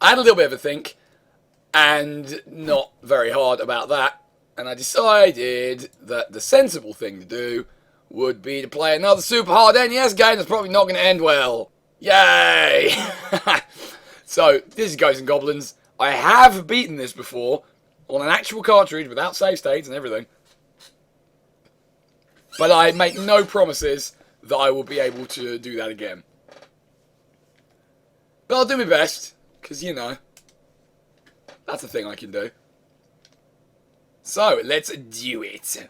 I had a little bit of a think, and not very hard about that, and I decided that the sensible thing to do would be to play another super hard NES game that's probably not going to end well. Yay! So, this is Ghosts and Goblins. I have beaten this before on an actual cartridge without save states and everything. But I make no promises that I will be able to do that again. But I'll do my best, because, you know, that's a thing I can do. So, let's do it.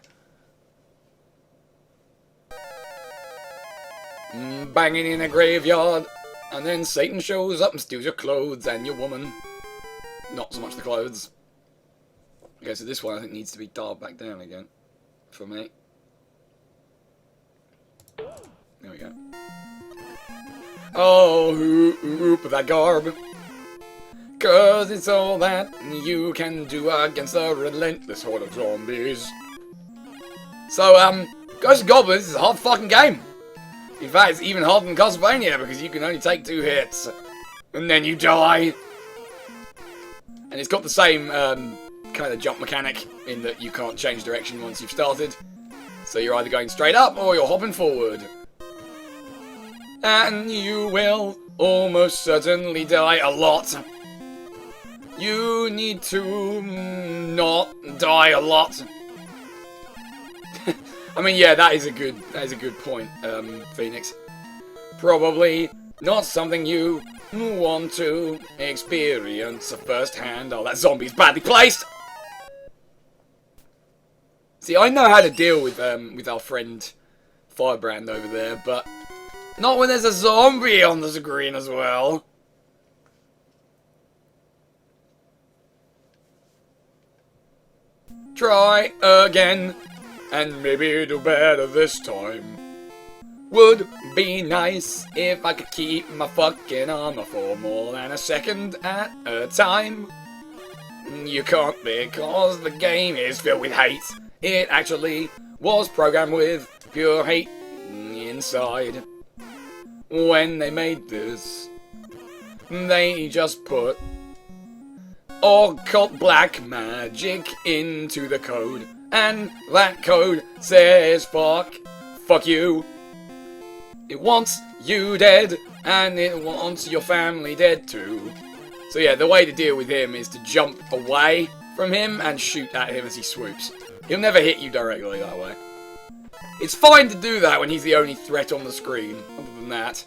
Banging in a graveyard, and then Satan shows up and steals your clothes and your woman. Not so much the clothes. Okay, so this one I think needs to be dialed back down again for me. There we go. Oh, hoop that garb. 'Cause it's all that you can do against the relentless horde of zombies. So, Ghosts and Goblins is a hard fucking game. In fact, it's even harder than Castlevania because you can only take 2 hits. And then you die. And it's got the same kind of jump mechanic in that you can't change direction once you've started. So you're either going straight up or you're hopping forward. And you will almost certainly die a lot. You need to not die a lot. I mean, yeah, that is a good point, Phoenix. Probably not something you want to experience firsthand. Oh, that zombie's badly placed. See, I know how to deal with our friend Firebrand over there, but not when there's a zombie on the screen as well. Try again, and maybe do better this time. Would be nice if I could keep my fucking armor for more than a second at a time. You can't because the game is filled with hate. It actually was programmed with pure hate inside. When they made this, they just put occult black magic into the code. And that code says fuck you. It wants you dead, and it wants your family dead too. So yeah, the way to deal with him is to jump away from him and shoot at him as he swoops. He'll never hit you directly that way. It's fine to do that when he's the only threat on the screen. Other than that,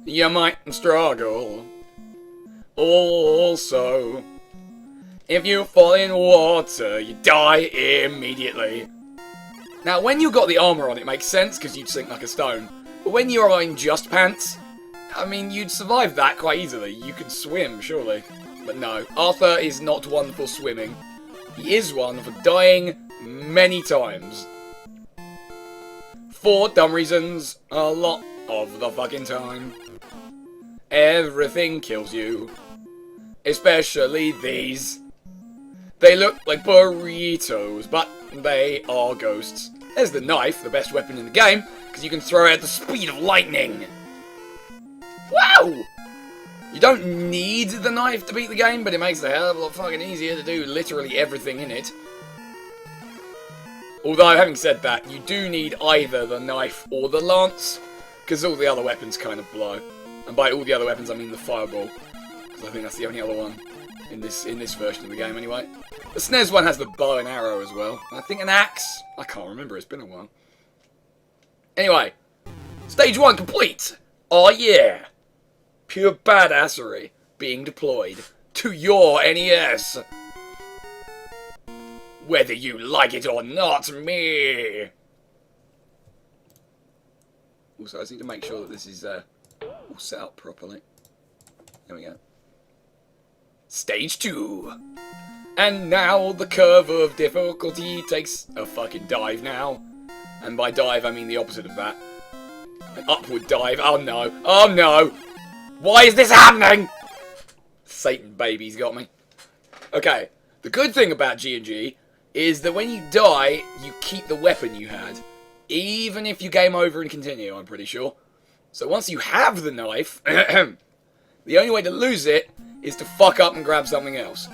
you might struggle. Also, if you fall in water, you die immediately. Now, when you've got the armor on, it makes sense because you'd sink like a stone. But when you're in just pants, I mean, you'd survive that quite easily. You could swim, surely. But no, Arthur is not one for swimming. He is one for dying many times. For dumb reasons, a lot of the fucking time. Everything kills you. Especially these. They look like burritos, but they are ghosts. There's the knife, the best weapon in the game, because you can throw it at the speed of lightning. Wow! You don't need the knife to beat the game, but it makes it a hell of a lot fucking easier to do literally everything in it. Although, having said that, you do need either the knife or the lance, because all the other weapons kind of blow. And by all the other weapons, I mean the fireball, because I think that's the only other one in this version of the game anyway. The SNES one has the bow and arrow as well. I think an axe. I can't remember, it's been a while. Anyway, stage 1 complete! Oh yeah! Pure badassery being deployed to your NES. Whether you like it or not, me! Also, I just need to make sure that this is all set up properly. There we go. Stage 2. And now the curve of difficulty takes a fucking dive now. And by dive, I mean the opposite of that. An upward dive. Oh no. Oh no! Why is this happening? Satan baby's got me. Okay. The good thing about G&G is that when you die, you keep the weapon you had. Even if you game over and continue, I'm pretty sure. So once you have the knife, the only way to lose it is to fuck up and grab something else.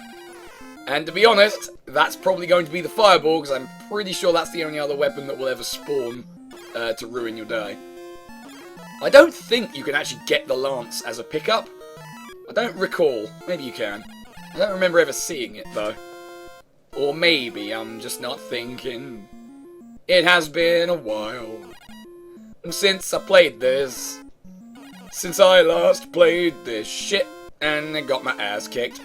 And to be honest, that's probably going to be the fireball, because I'm pretty sure that's the only other weapon that will ever spawn to ruin your day. I don't think you can actually get the lance as a pickup. I don't recall. Maybe you can. I don't remember ever seeing it, though. Or maybe I'm just not thinking. It has been a while since I played this. Since I last played this shit and I got my ass kicked.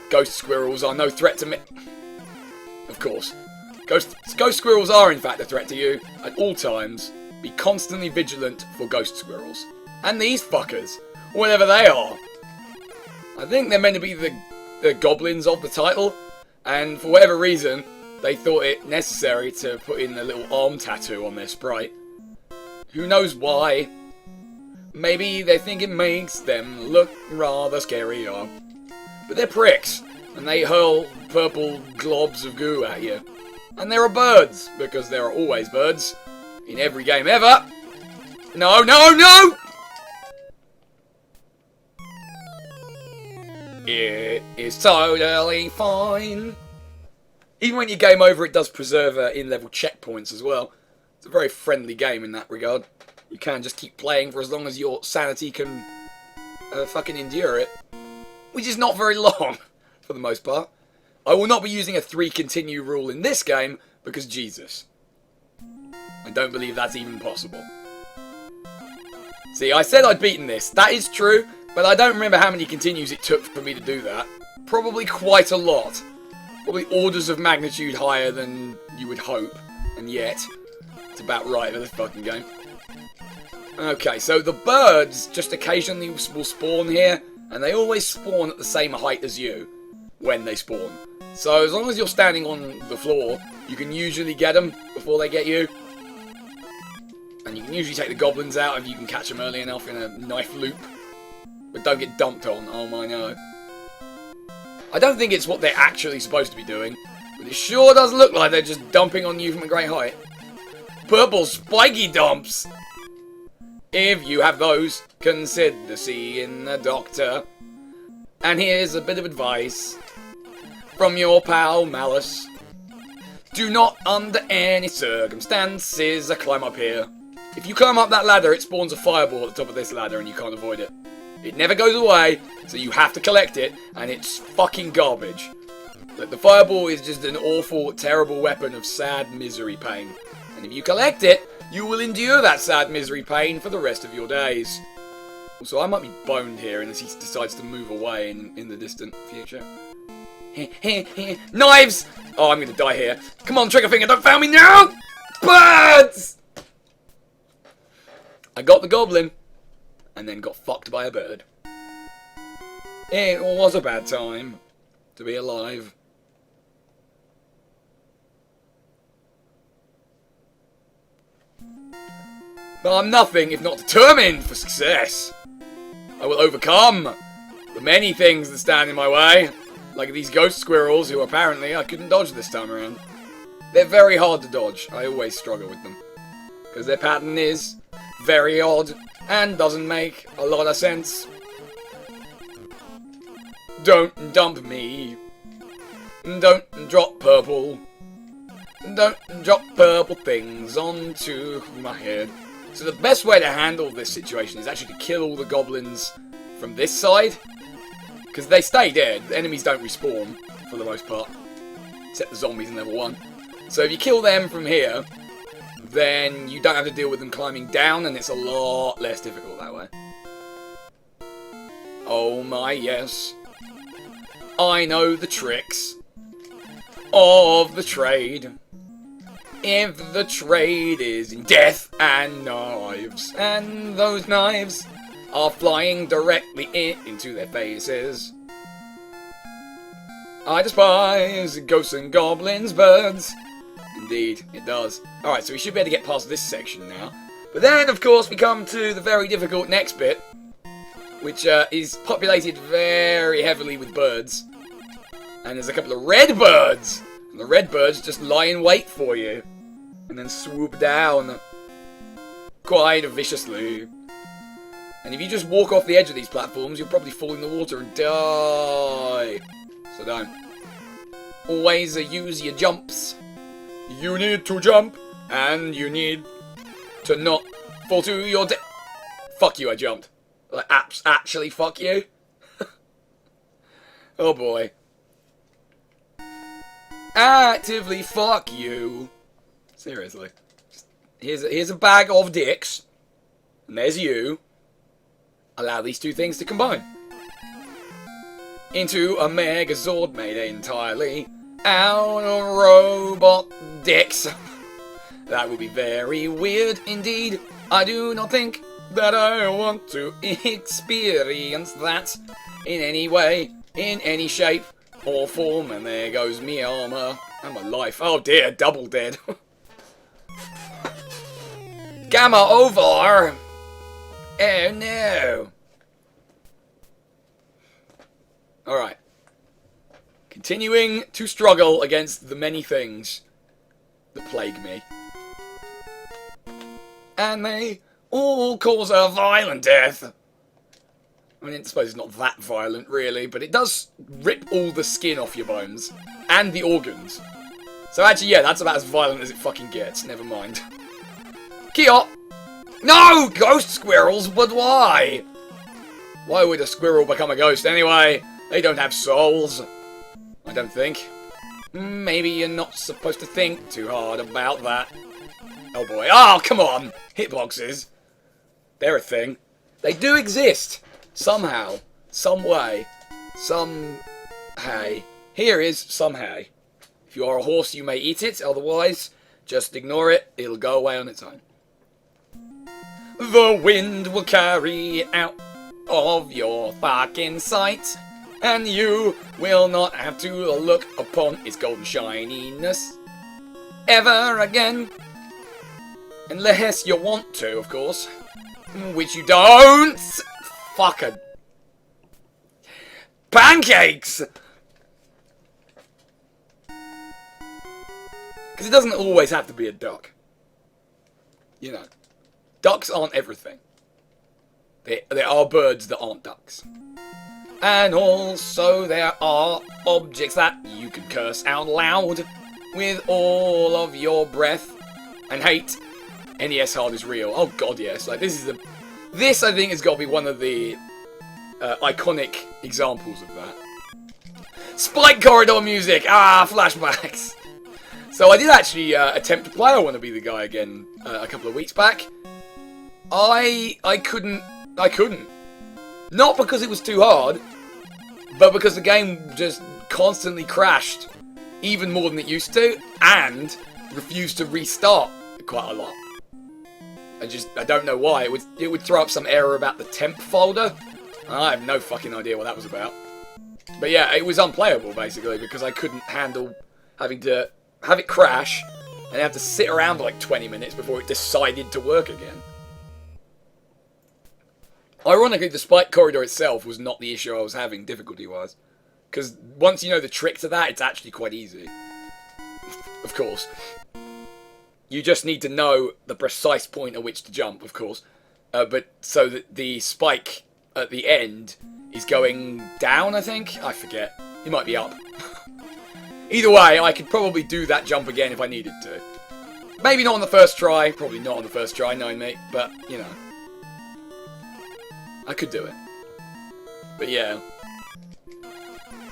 Ghost squirrels are no threat to me. Of course. Ghost squirrels are in fact a threat to you at all times. Be constantly vigilant for ghost squirrels. And these fuckers. Whatever they are. I think they're meant to be the goblins of the title. And for whatever reason, they thought it necessary to put in a little arm tattoo on their sprite. Who knows why? Maybe they think it makes them look rather scarier. But they're pricks, and they hurl purple globs of goo at you. And there are birds, because there are always birds in every game ever. No, no, no! It is totally fine. Even when you game over, it does preserve in-level checkpoints as well. It's a very friendly game in that regard. You can just keep playing for as long as your sanity can fucking endure it. Which is not very long, for the most part. I will not be using a 3 continue rule in this game, because Jesus. I don't believe that's even possible. See, I said I'd beaten this. That is true, but I don't remember how many continues it took for me to do that. Probably quite a lot. Probably orders of magnitude higher than you would hope. And yet, it's about right for this fucking game. Okay, so the birds just occasionally will spawn here, and they always spawn at the same height as you when they spawn. So as long as you're standing on the floor, you can usually get them before they get you. And you can usually take the goblins out if you can catch them early enough in a knife loop. But don't get dumped on, oh my no. I don't think it's what they're actually supposed to be doing, but it sure does look like they're just dumping on you from a great height. Purple spiky dumps! If you have those, consider seeing a doctor. And here's a bit of advice from your pal Malice. Do not under any circumstances climb up here. If you climb up that ladder, it spawns a fireball at the top of this ladder and you can't avoid it. It never goes away, so you have to collect it, and it's fucking garbage. Like, the fireball is just an awful, terrible weapon of sad misery pain. And if you collect it, you will endure that sad misery pain for the rest of your days. Also, I might be boned here unless he decides to move away in the distant future. Knives! Oh, I'm gonna die here. Come on, Triggerfinger, don't fail me now! Birds! I got the goblin, and then got fucked by a bird. It was a bad time to be alive. But I'm nothing if not determined for success. I will overcome the many things that stand in my way, like these ghost squirrels who apparently I couldn't dodge this time around. They're very hard to dodge. I always struggle with them, because their pattern is very odd and doesn't make a lot of sense. Don't dump me. Don't drop purple. Don't drop purple things onto my head. So the best way to handle this situation is actually to kill all the goblins from this side, because they stay dead. The enemies don't respawn, for the most part, except the zombies in level 1. So if you kill them from here, then you don't have to deal with them climbing down, and it's a lot less difficult that way. Oh my yes. I know the tricks of the trade. If the trade is in death and knives, and those knives are flying directly into their faces. I despise ghosts and goblins, birds. Indeed, it does. Alright, so we should be able to get past this section now. But then, of course, we come to the very difficult next bit, which is populated very heavily with birds. And there's a couple of red birds! And the red birds just lie in wait for you, and then swoop down quite viciously. And if you just walk off the edge of these platforms, you'll probably fall in the water and die. So don't. Always use your jumps. You need to jump, and you need to not fall to your death. Fuck you, I jumped. Like, actually, fuck you. Oh boy. Actively fuck you. Seriously. Here's a bag of dicks. And there's you. Allow these two things to combine into a Megazord made entirely out of robot dicks. That would be very weird indeed. I do not think that I want to experience that in any way, in any shape or form. And there goes me armor and my life. Oh dear, double dead. Gamma over. Oh no. Alright. Continuing to struggle against the many things that plague me. And they all cause a violent death. I mean, I suppose it's not that violent, really, but it does rip all the skin off your bones. And the organs. So actually, yeah, that's about as violent as it fucking gets. Never mind. Kiot! No! Ghost squirrels, but why? Why would a squirrel become a ghost anyway? They don't have souls. I don't think. Maybe you're not supposed to think too hard about that. Oh boy. Oh, come on! Hitboxes. They're a thing. They do exist. Somehow. Some way. Some hay. Here is some hay. If you are a horse, you may eat it. Otherwise, just ignore it. It'll go away on its own. The wind will carry it out of your fucking sight, and you will not have to look upon its golden shininess ever again. Unless you want to, of course. Which you don't! Fucking pancakes! Because it doesn't always have to be a duck. You know. Ducks aren't everything. There are birds that aren't ducks. And also there are objects that you can curse out loud with all of your breath and hate. NES Hard is real. Oh god, yes. Like this I think has got to be one of the iconic examples of that. Spike Corridor music! Ah, flashbacks! So I did actually attempt to play I Want to Be the Guy again a couple of weeks back. I couldn't. Not because it was too hard, but because the game just constantly crashed, even more than it used to, and refused to restart quite a lot. I don't know why. It would throw up some error about the temp folder. I have no fucking idea what that was about. But yeah, it was unplayable basically because I couldn't handle having to have it crash and have to sit around for like 20 minutes before it decided to work again. Ironically, the Spike Corridor itself was not the issue I was having difficulty-wise. Because once you know the trick to that, it's actually quite easy. Of course. You just need to know the precise point at which to jump, of course. But so that the spike at the end is going down, I think? I forget. It might be up. Either way, I could probably do that jump again if I needed to. Maybe not on the first try. Probably not on the first try, knowing me. But, you know. I could do it. But yeah.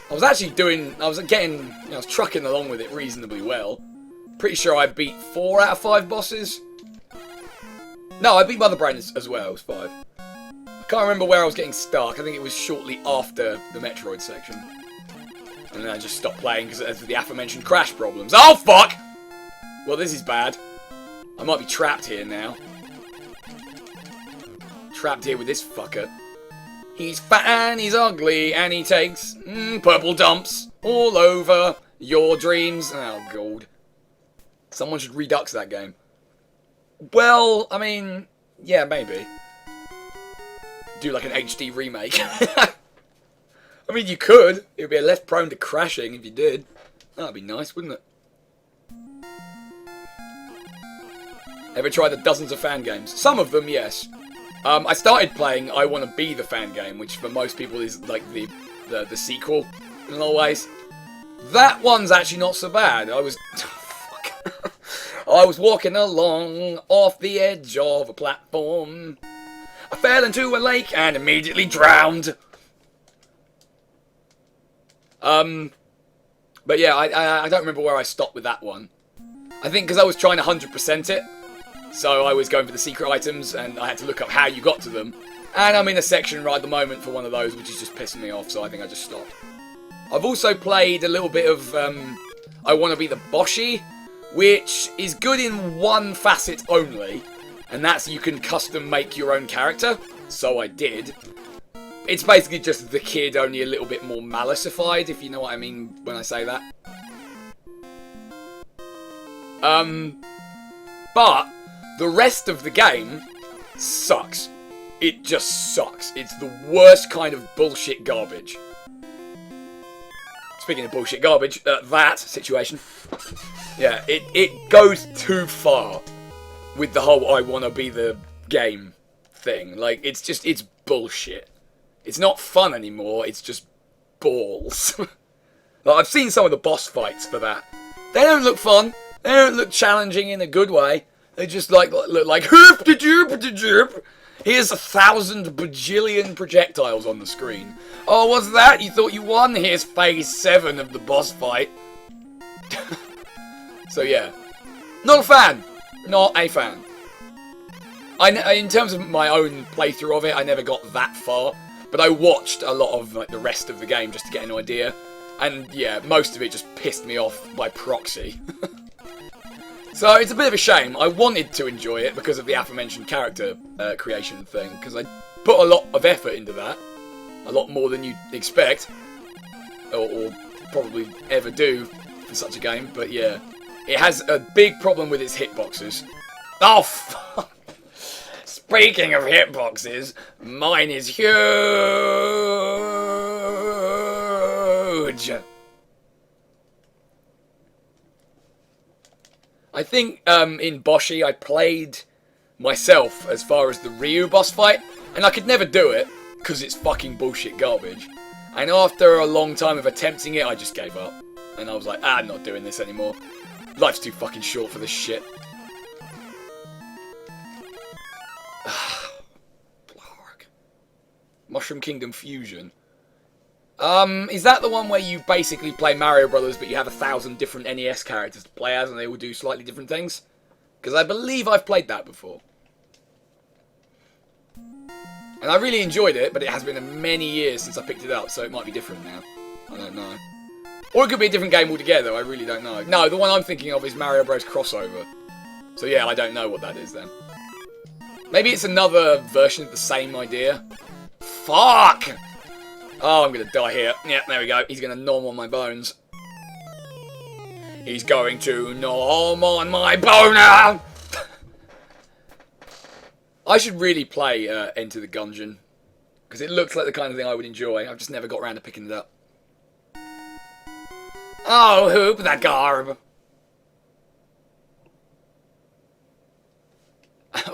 I was trucking along with it reasonably well. Pretty sure I beat 4 out of 5 bosses. No, I beat Mother Brain as well, it was 5. I can't remember where I was getting stuck. I think it was shortly after the Metroid section. And then I just stopped playing because of the aforementioned crash problems. Oh, fuck! Well, this is bad. I might be trapped here now. Trapped here with this fucker. He's fat and he's ugly and he takes purple dumps all over your dreams. Oh, God. Someone should redux that game. Well, I mean, yeah, maybe. Do like an HD remake. I mean, you could. It would be less prone to crashing if you did. That'd be nice, wouldn't it? Ever tried the dozens of fan games? Some of them, yes. I started playing I Want to Be the Fan game, which for most people is like the sequel in a lot of ways. That one's actually not so bad. I was I was walking along off the edge of a platform. I fell into a lake and immediately drowned. But yeah, I don't remember where I stopped with that one. I think because I was trying to 100% it, so I was going for the secret items, and I had to look up how you got to them. And I'm in a section right at the moment for one of those, which is just pissing me off, so I think I just stopped. I've also played a little bit of I Want to Be the Boshi, which is good in one facet only, and that's you can custom make your own character, so I did. It's basically just the kid, only a little bit more malicified, if you know what I mean when I say that. But the rest of the game sucks. It just sucks. It's the worst kind of bullshit garbage. Speaking of bullshit garbage, that situation, yeah, it goes too far with the whole I want to be the game thing. Like, it's bullshit. It's not fun anymore, it's just balls. Like, I've seen some of the boss fights for that. They don't look fun. They don't look challenging in a good way. They just look like hoop-de-doop-de-doop. Here's 1,000 bajillion projectiles on the screen. Oh, what's that? You thought you won? Here's phase 7 of the boss fight. So yeah, not a fan. Not a fan. In terms of my own playthrough of it, I never got that far. But I watched a lot of like the rest of the game just to get an idea. And yeah, most of it just pissed me off by proxy. So it's a bit of a shame. I wanted to enjoy it because of the aforementioned character creation thing, because I put a lot of effort into that. A lot more than you'd expect. Or probably ever do for such a game, but yeah. It has a big problem with its hitboxes. Oh, fuck! Speaking of hitboxes, mine is huge! I think in Boshi I played myself as far as the Ryu boss fight, and I could never do it, because it's fucking bullshit garbage. And after a long time of attempting it, I just gave up. And I was like, I'm not doing this anymore. Life's too fucking short for this shit. Mushroom Kingdom Fusion. Is that the one where you basically play Mario Brothers, but you have 1,000 different NES characters to play as, and they all do slightly different things? Because I believe I've played that before. And I really enjoyed it, but it has been many years since I picked it up, so it might be different now. I don't know. Or it could be a different game altogether, I really don't know. No, the one I'm thinking of is Mario Bros. Crossover. So yeah, I don't know what that is then. Maybe it's another version of the same idea. Fuck! Oh, I'm gonna die here. Yeah, there we go. He's gonna nom on my bones. He's going to nom on my boner! I should really play Enter the Gungeon. Because it looks like the kind of thing I would enjoy. I've just never got around to picking it up. Oh, hoop that garb!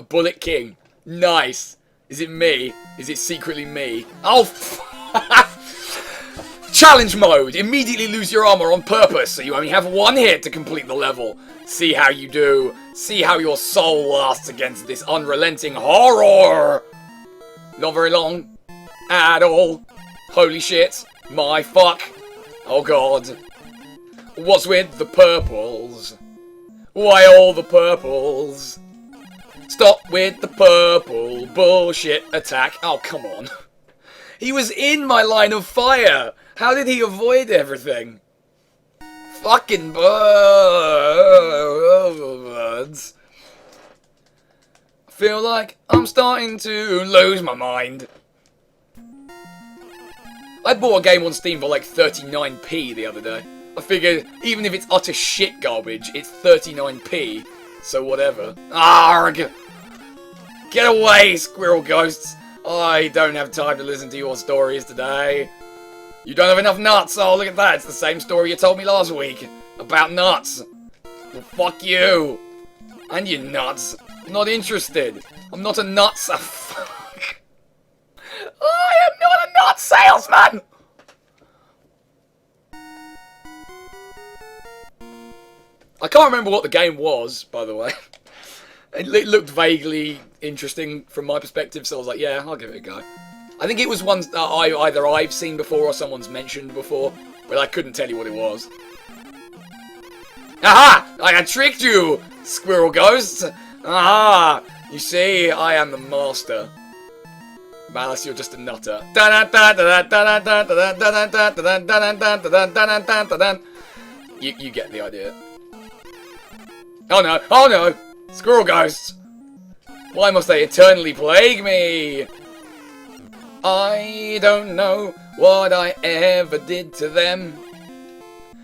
Bullet King. Nice. Is it me? Is it secretly me? Oh, Challenge mode! Immediately lose your armor on purpose, so you only have one hit to complete the level. See how you do. See how your soul lasts against this unrelenting horror! Not very long. At all. Holy shit. My fuck. Oh god. What's with the purples? Why all the purples? Stop with the purple bullshit attack. Oh, come on. He was in my line of fire. How did he avoid everything? Fucking birds. I feel like I'm starting to lose my mind. I bought a game on Steam for like 39p the other day. I figured, even if it's utter shit garbage, it's 39p. So whatever. Arrgh! Get away, squirrel ghosts! I don't have time to listen to your stories today. You don't have enough nuts? Oh, look at that. It's the same story you told me last week. About nuts. Well, fuck you. And your nuts. I'm not interested. I'm not a nuts. I am not a nut salesman! I can't remember what the game was, by the way. It looked vaguely interesting from my perspective, so I was like, yeah, I'll give it a go. I think it was one that either I've seen before or someone's mentioned before, but I couldn't tell you what it was. Aha! I had tricked you, Squirrel Ghost! Aha! You see, I am the master. Malice, you're just a nutter. You get the idea. Oh no! Oh no! Squirrel Ghosts! Why must they eternally plague me? I don't know what I ever did to them.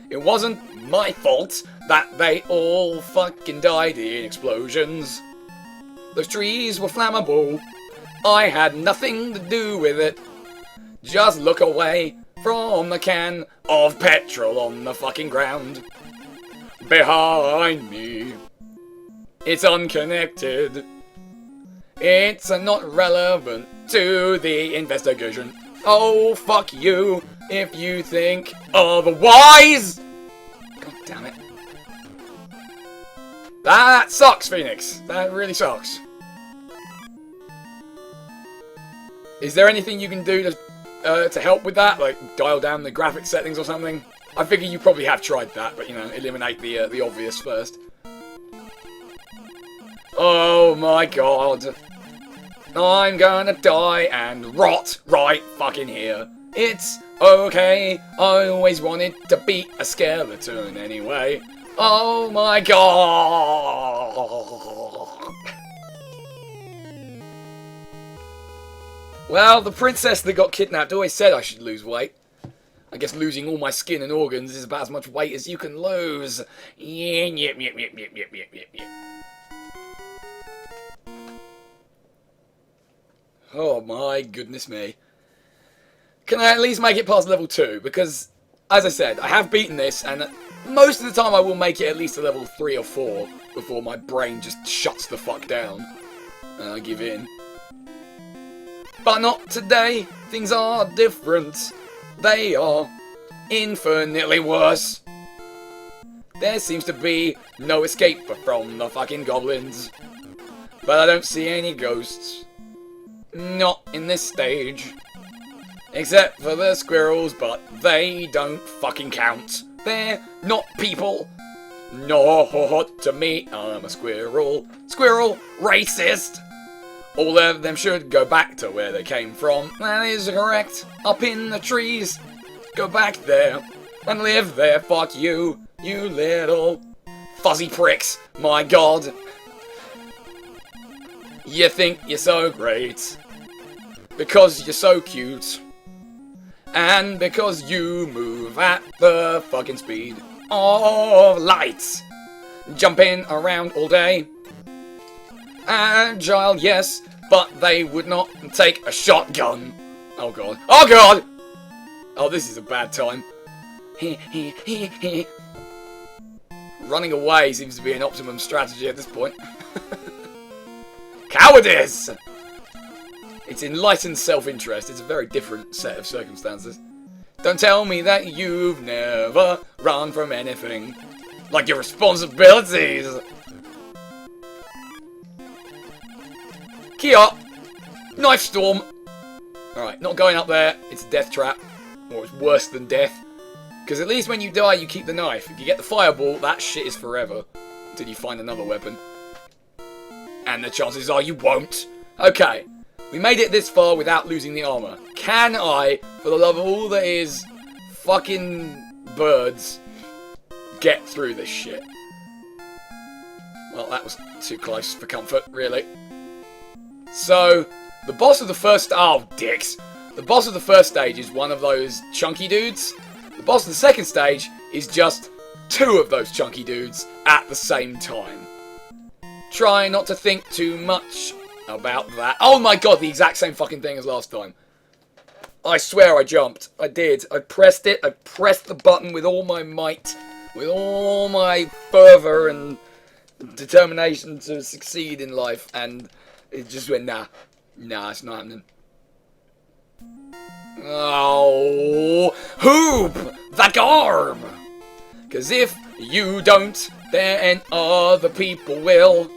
It wasn't my fault that they all fucking died in explosions. Those trees were flammable. I had nothing to do with it. Just look away from the can of petrol on the fucking ground. Behind me. It's unconnected. It's not relevant to the investigation. Oh, fuck you if you think otherwise! God damn it. That sucks, Phoenix. That really sucks. Is there anything you can do to help with that? Like, dial down the graphics settings or something? I figure you probably have tried that, but, you know, eliminate the obvious first. Oh my god. I'm gonna die and rot right fucking here. It's okay. I always wanted to beat a skeleton anyway. Oh my god. Well, the princess that got kidnapped always said I should lose weight. I guess losing all my skin and organs is about as much weight as you can lose. Yep. Oh my goodness me. Can I at least make it past level 2? Because, as I said, I have beaten this, and most of the time I will make it at least to level 3 or 4 before my brain just shuts the fuck down and I give in. But not today. Things are different. They are infinitely worse. There seems to be no escape from the fucking goblins. But I don't see any ghosts. Not in this stage. Except for the squirrels, but they don't fucking count. They're not people. Not to me, I'm a squirrel. Squirrel racist. All of them should go back to where they came from. That is correct. Up in the trees. Go back there and live there. Fuck you, you little fuzzy pricks. My god. You think you're so great because you're so cute and because you move at the fucking speed of light, jumping around all day. Agile, yes, but they would not take a shotgun. Oh god. Oh god! Oh, this is a bad time. Running away seems to be an optimum strategy at this point. Cowardice! It's enlightened self-interest. It's a very different set of circumstances. Don't tell me that you've never run from anything. Like your responsibilities! Key up! Knife storm! Alright, not going up there. It's a death trap. Or it's worse than death. Because at least when you die, you keep the knife. If you get the fireball, that shit is forever. Until you find another weapon. And the chances are you won't. Okay, we made it this far without losing the armor. Can I, for the love of all that is fucking birds, get through this shit? Well, that was too close for comfort, really. So, the boss of the first... Oh, dicks. The boss of the first stage is one of those chunky dudes. The boss of the second stage is just 2 of those chunky dudes at the same time. Try not to think too much about that. Oh my god, the exact same fucking thing as last time. I swear I jumped. I did. I pressed it. I pressed the button with all my might. With all my fervour and determination to succeed in life. And it just went, nah. Nah, it's not happening. Oh, Hoop the Garb! 'Cause if you don't, then other people will.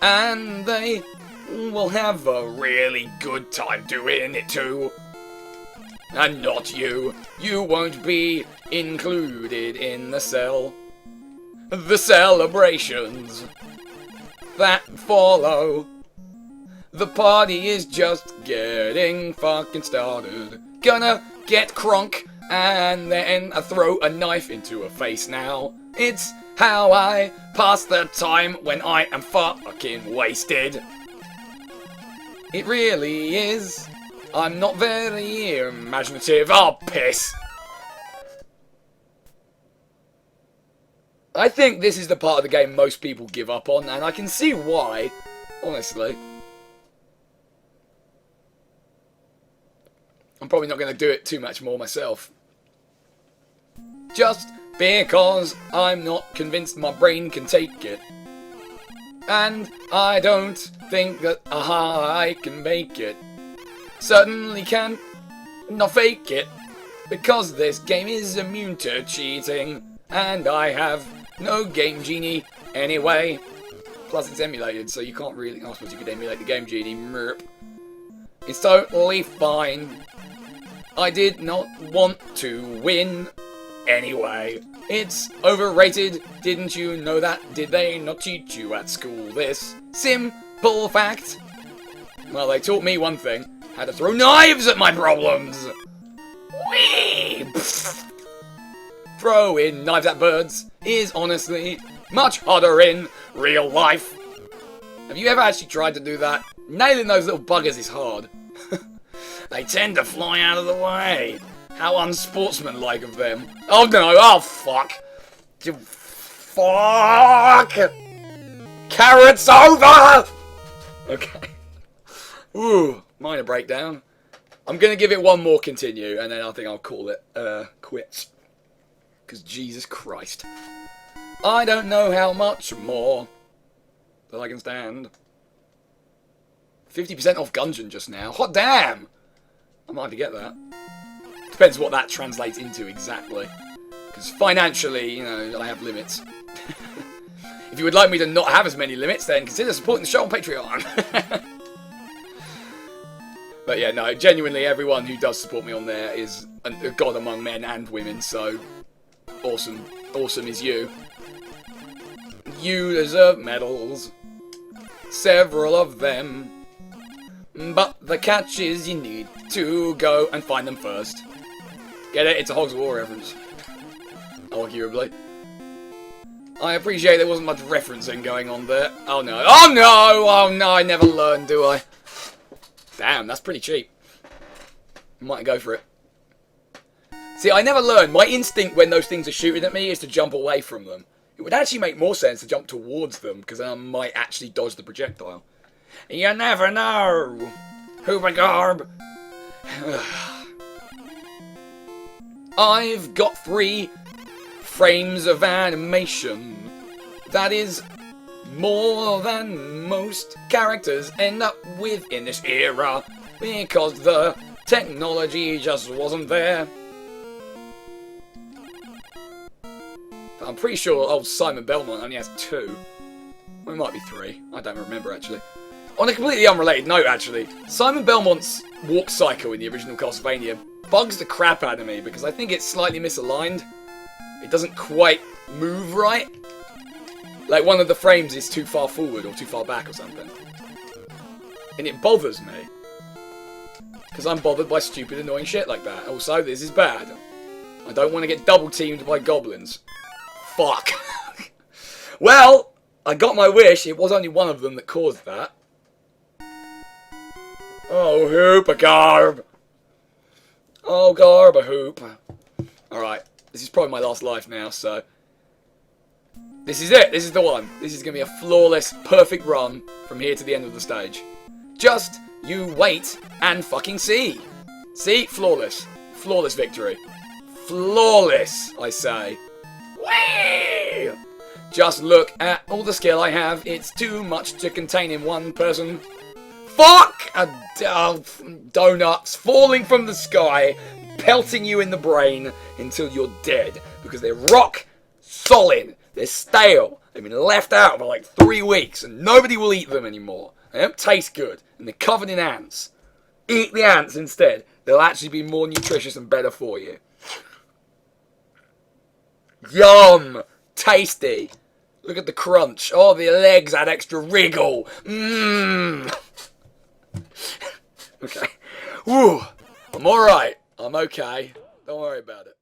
And they will have a really good time doing it too. And not you. You won't be included in the cell. The celebrations that follow. The party is just getting fucking started. Gonna get crunk and then throw a knife into her face now. It's how I pass the time when I am fucking wasted. It really is. I'm not very imaginative. Oh, piss. I think this is the part of the game most people give up on, and I can see why, honestly. I'm probably not going to do it too much more myself. Just because I'm not convinced my brain can take it. And I don't think that I can make it. Certainly can not fake it. Because this game is immune to cheating. And I have no Game Genie anyway. Plus it's emulated, so you can't really... I suppose you could emulate the Game Genie. Merp. It's totally fine. I did not want to win anyway. It's overrated. Didn't you know that? Did they not teach you at school this simple fact? Well, they taught me one thing. How to throw knives at my problems. Whee! Throwing knives at birds is honestly much harder in real life. Have you ever actually tried to do that? Nailing those little buggers is hard. They tend to fly out of the way. How unsportsmanlike of them. Oh no, oh fuck. Fuck! Carrots over! Okay. Ooh, minor breakdown. I'm gonna give it one more continue, and then I think I'll call it, quits. Because Jesus Christ. I don't know how much more that I can stand. 50% off Gungeon just now. Hot damn! I might have to get that. Depends what that translates into exactly. Because financially, you know, I have limits. If you would like me to not have as many limits, then consider supporting the show on Patreon. But yeah, no, genuinely everyone who does support me on there is a god among men and women, so awesome. Awesome is you. You deserve medals. Several of them. But the catch is you need to go and find them first. Get it? It's a Hogs of War reference. Arguably. I appreciate there wasn't much referencing going on there. Oh no. Oh no! Oh no, I never learned, do I? Damn, that's pretty cheap. Might go for it. See, I never learned. My instinct when those things are shooting at me is to jump away from them. It would actually make more sense to jump towards them, because then I might actually dodge the projectile. You never know. Hoobagarb. I've got 3 frames of animation. That is more than most characters end up with in this era, because the technology just wasn't there. But I'm pretty sure old Simon Belmont only has 2. Well, it might be 3. I don't remember, actually. On a completely unrelated note, actually, Simon Belmont's walk cycle in the original Castlevania bugs the crap out of me because I think it's slightly misaligned. It doesn't quite move right. Like, one of the frames is too far forward or too far back or something. And it bothers me. Because I'm bothered by stupid, annoying shit like that. Also, this is bad. I don't want to get double-teamed by goblins. Fuck. Well, I got my wish. It was only one of them that caused that. Oh, hoop a garb. Oh, garb a hoop. Alright, this is probably my last life now, so... This is it. This is the one. This is going to be a flawless, perfect run from here to the end of the stage. Just you wait and fucking see. See? Flawless. Flawless victory. Flawless, I say. Whee! Just look at all the skill I have. It's too much to contain in one person. fuck? Donuts falling from the sky, pelting you in the brain until you're dead. Because they're rock solid. They're stale. They've been left out for like 3 weeks and nobody will eat them anymore. They don't taste good and they're covered in ants. Eat the ants instead. They'll actually be more nutritious and better for you. Yum! Tasty. Look at the crunch. Oh, the legs add extra wriggle. Mmm. Okay. Woo. I'm alright. I'm okay. Don't worry about it.